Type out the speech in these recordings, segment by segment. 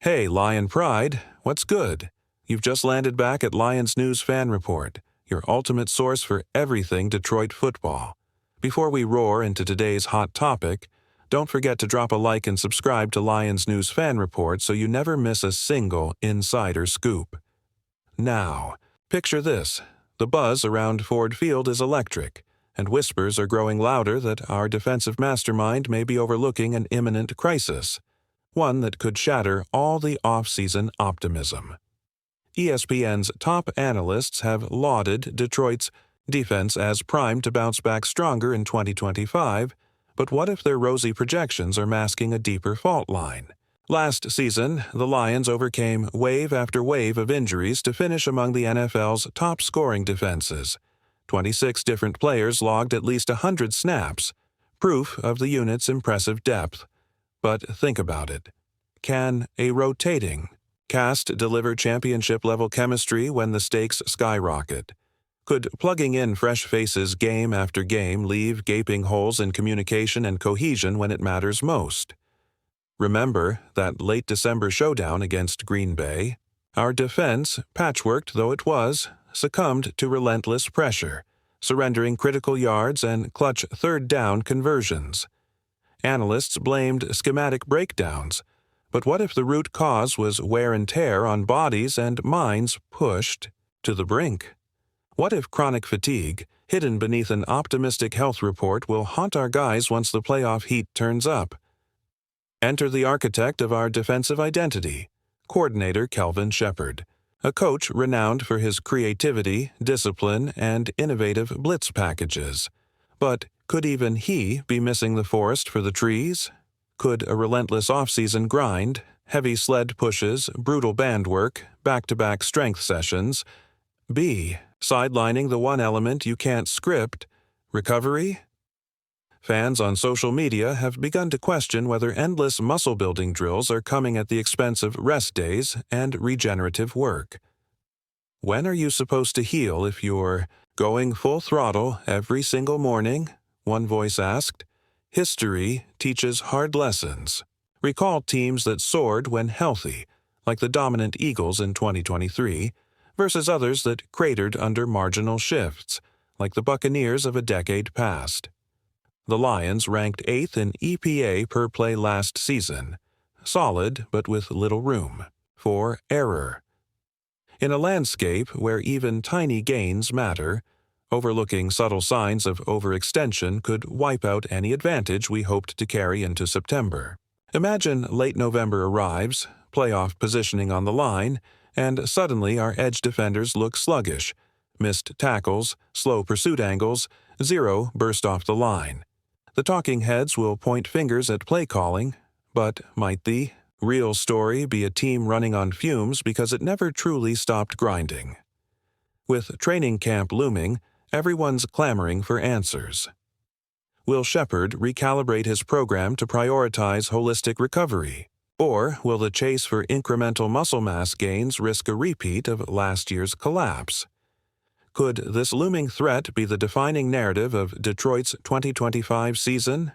Hey, Lion Pride, what's good? You've just landed back at Lions News Fan Report, your ultimate source for everything Detroit football. Before we roar into today's hot topic, don't forget to drop a like and subscribe to Lions News Fan Report so you never miss a single insider scoop. Now, picture this. The buzz around Ford Field is electric, and whispers are growing louder that our defensive mastermind may be overlooking an imminent crisis, one that could shatter all the off-season optimism. ESPN's top analysts have lauded Detroit's defense as primed to bounce back stronger in 2025, but what if their rosy projections are masking a deeper fault line? Last season, the Lions overcame wave after wave of injuries to finish among the NFL's top scoring defenses. 26 different players logged at least 100 snaps, proof of the unit's impressive depth. But think about it. Can a rotating cast deliver championship-level chemistry when the stakes skyrocket? Could plugging in fresh faces game after game leave gaping holes in communication and cohesion when it matters most? Remember that late December showdown against Green Bay? Our defense, patchworked though it was, succumbed to relentless pressure, surrendering critical yards and clutch third-down conversions. Analysts blamed schematic breakdowns, but what if the root cause was wear and tear on bodies and minds pushed to the brink? What if chronic fatigue, hidden beneath an optimistic health report, will haunt our guys once the playoff heat turns up? Enter the architect of our defensive identity, coordinator Kelvin Shepard, a coach renowned for his creativity, discipline, and innovative blitz packages. But could even he be missing the forest for the trees? Could a relentless off-season grind, heavy sled pushes, brutal band work, back-to-back strength sessions be sidelining the one element you can't script, recovery? Fans on social media have begun to question whether endless muscle-building drills are coming at the expense of rest days and regenerative work. When are you supposed to heal if you're going full throttle every single morning? One voice asked. History teaches hard lessons. Recall teams that soared when healthy, like the dominant Eagles in 2023, versus others that cratered under marginal shifts, like the Buccaneers of a decade past. The Lions ranked 8th in EPA per play last season, solid but with little room for error. In a landscape where even tiny gains matter, overlooking subtle signs of overextension could wipe out any advantage we hoped to carry into September. Imagine late November arrives, playoff positioning on the line, and suddenly our edge defenders look sluggish. Missed tackles, slow pursuit angles, zero burst off the line. The talking heads will point fingers at play calling, but might the real story be a team running on fumes because it never truly stopped grinding? With training camp looming, everyone's clamoring for answers. Will Shepard recalibrate his program to prioritize holistic recovery? Or will the chase for incremental muscle mass gains risk a repeat of last year's collapse? Could this looming threat be the defining narrative of Detroit's 2025 season?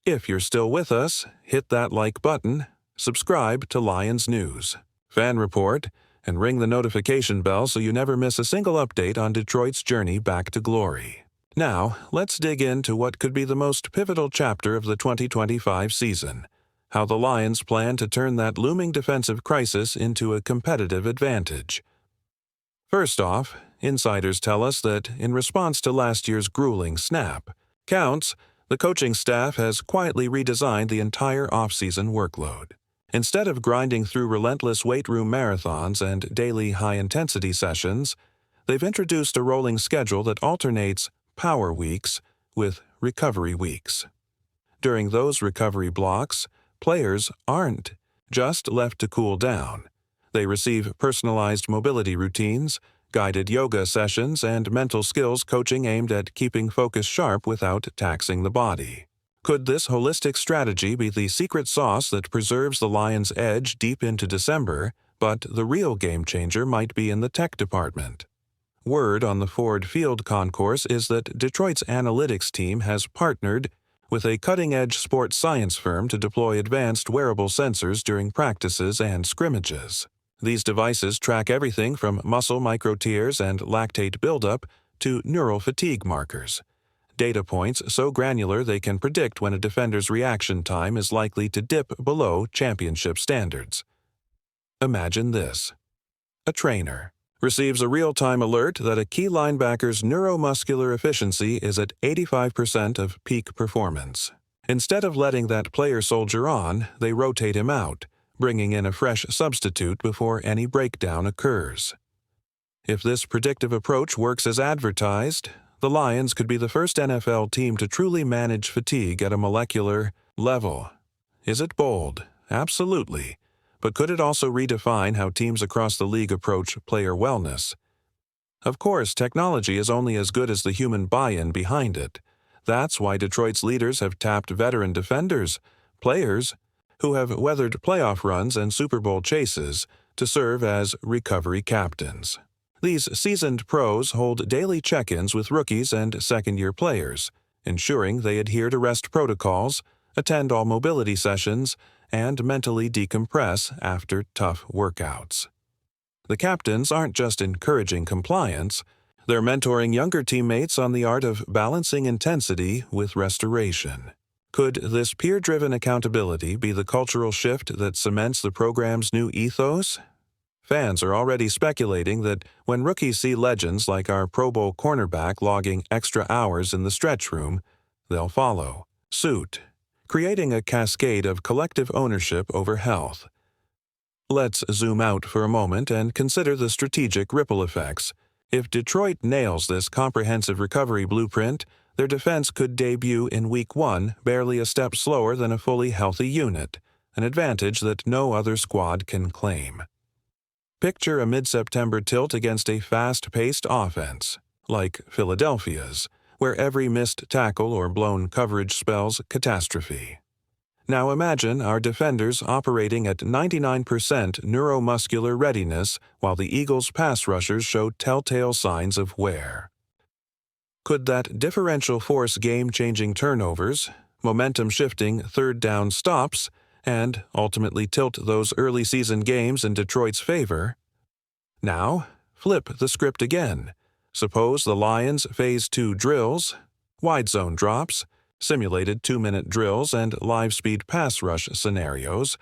If you're still with us, hit that like button, subscribe to Lions News Fan Report, and ring the notification bell so you never miss a single update on Detroit's journey back to glory. Now, let's dig into what could be the most pivotal chapter of the 2025 season, how the Lions plan to turn that looming defensive crisis into a competitive advantage. First off, insiders tell us that in response to last year's grueling snap counts, the coaching staff has quietly redesigned the entire offseason workload. Instead of grinding through relentless weight room marathons and daily high-intensity sessions, they've introduced a rolling schedule that alternates power weeks with recovery weeks. During those recovery blocks, players aren't just left to cool down. They receive personalized mobility routines, guided yoga sessions, and mental skills coaching aimed at keeping focus sharp without taxing the body. Could this holistic strategy be the secret sauce that preserves the Lions' edge deep into December, but the real game-changer might be in the tech department? Word on the Ford Field concourse is that Detroit's analytics team has partnered with a cutting-edge sports science firm to deploy advanced wearable sensors during practices and scrimmages. These devices track everything from muscle microtears and lactate buildup to neural fatigue markers, data points so granular they can predict when a defender's reaction time is likely to dip below championship standards. Imagine this. A trainer receives a real-time alert that a key linebacker's neuromuscular efficiency is at 85% of peak performance. Instead of letting that player soldier on, they rotate him out, bringing in a fresh substitute before any breakdown occurs. If this predictive approach works as advertised, the Lions could be the first NFL team to truly manage fatigue at a molecular level. Is it bold? Absolutely. But could it also redefine how teams across the league approach player wellness? Of course, technology is only as good as the human buy-in behind it. That's why Detroit's leaders have tapped veteran defenders, players, who have weathered playoff runs and Super Bowl chases to serve as recovery captains. These seasoned pros hold daily check-ins with rookies and second-year players, ensuring they adhere to rest protocols, attend all mobility sessions, and mentally decompress after tough workouts. The captains aren't just encouraging compliance, they're mentoring younger teammates on the art of balancing intensity with restoration. Could this peer-driven accountability be the cultural shift that cements the program's new ethos? Fans are already speculating that when rookies see legends like our Pro Bowl cornerback logging extra hours in the stretch room, they'll follow suit, creating a cascade of collective ownership over health. Let's zoom out for a moment and consider the strategic ripple effects. If Detroit nails this comprehensive recovery blueprint, their defense could debut in Week 1 barely a step slower than a fully healthy unit, an advantage that no other squad can claim. Picture a mid-September tilt against a fast-paced offense, like Philadelphia's, where every missed tackle or blown coverage spells catastrophe. Now imagine our defenders operating at 99% neuromuscular readiness while the Eagles' pass rushers show telltale signs of wear. Could that differential force game-changing turnovers, momentum-shifting third-down stops, and ultimately tilt those early-season games in Detroit's favor? Now, flip the script again. Suppose the Lions' Phase 2 drills, wide zone drops, simulated 2-minute drills, and live-speed pass rush scenarios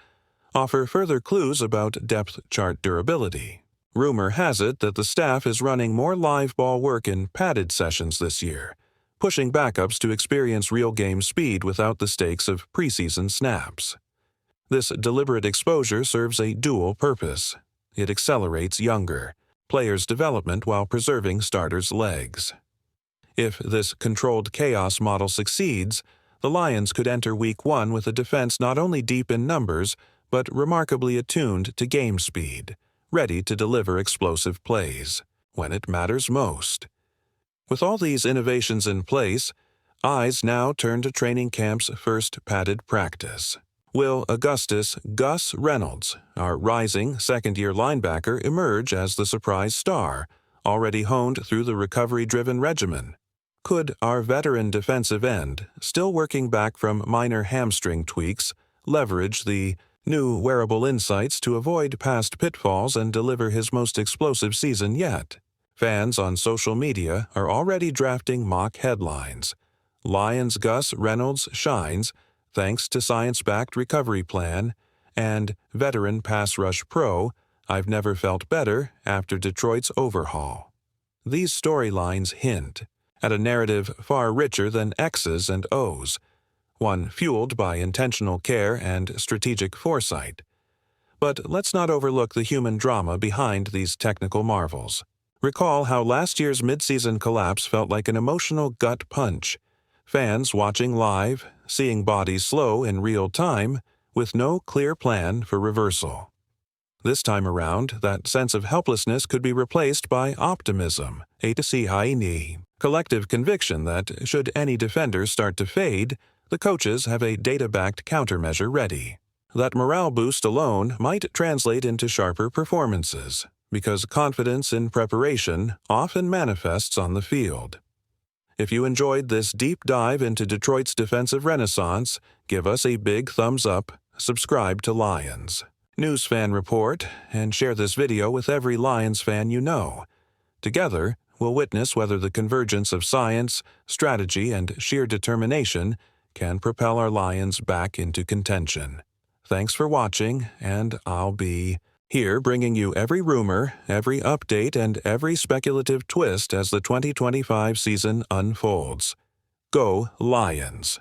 offer further clues about depth chart durability. Rumor has it that the staff is running more live ball work in padded sessions this year, pushing backups to experience real game speed without the stakes of preseason snaps. This deliberate exposure serves a dual purpose. It accelerates younger players' development while preserving starters' legs. If this controlled chaos model succeeds, the Lions could enter Week 1 with a defense not only deep in numbers, but remarkably attuned to game speed, ready to deliver explosive plays when it matters most. With all these innovations in place, eyes now turn to training camp's first padded practice. Will Augustus Gus Reynolds, our rising second-year linebacker, emerge as the surprise star, already honed through the recovery-driven regimen? Could our veteran defensive end, still working back from minor hamstring tweaks, leverage the new wearable insights to avoid past pitfalls and deliver his most explosive season yet? Fans on social media are already drafting mock headlines. Lions Gus Reynolds shines, thanks to science-backed recovery plan, and veteran pass rush pro, I've never felt better after Detroit's overhaul. These storylines hint at a narrative far richer than X's and O's, one fueled by intentional care and strategic foresight. But let's not overlook the human drama behind these technical marvels. Recall how last year's midseason collapse felt like an emotional gut punch. Fans watching live, seeing bodies slow in real time, with no clear plan for reversal. This time around, that sense of helplessness could be replaced by optimism, collective conviction that, should any defender start to fade, the coaches have a data-backed countermeasure ready. That morale boost alone might translate into sharper performances, because confidence in preparation often manifests on the field. If you enjoyed this deep dive into Detroit's defensive renaissance, give us a big thumbs up, subscribe to Lions News Fan Report, and share this video with every Lions fan you know. Together, we'll witness whether the convergence of science, strategy, and sheer determination can propel our Lions back into contention. Thanks for watching, and I'll be here bringing you every rumor, every update, and every speculative twist as the 2025 season unfolds. Go Lions!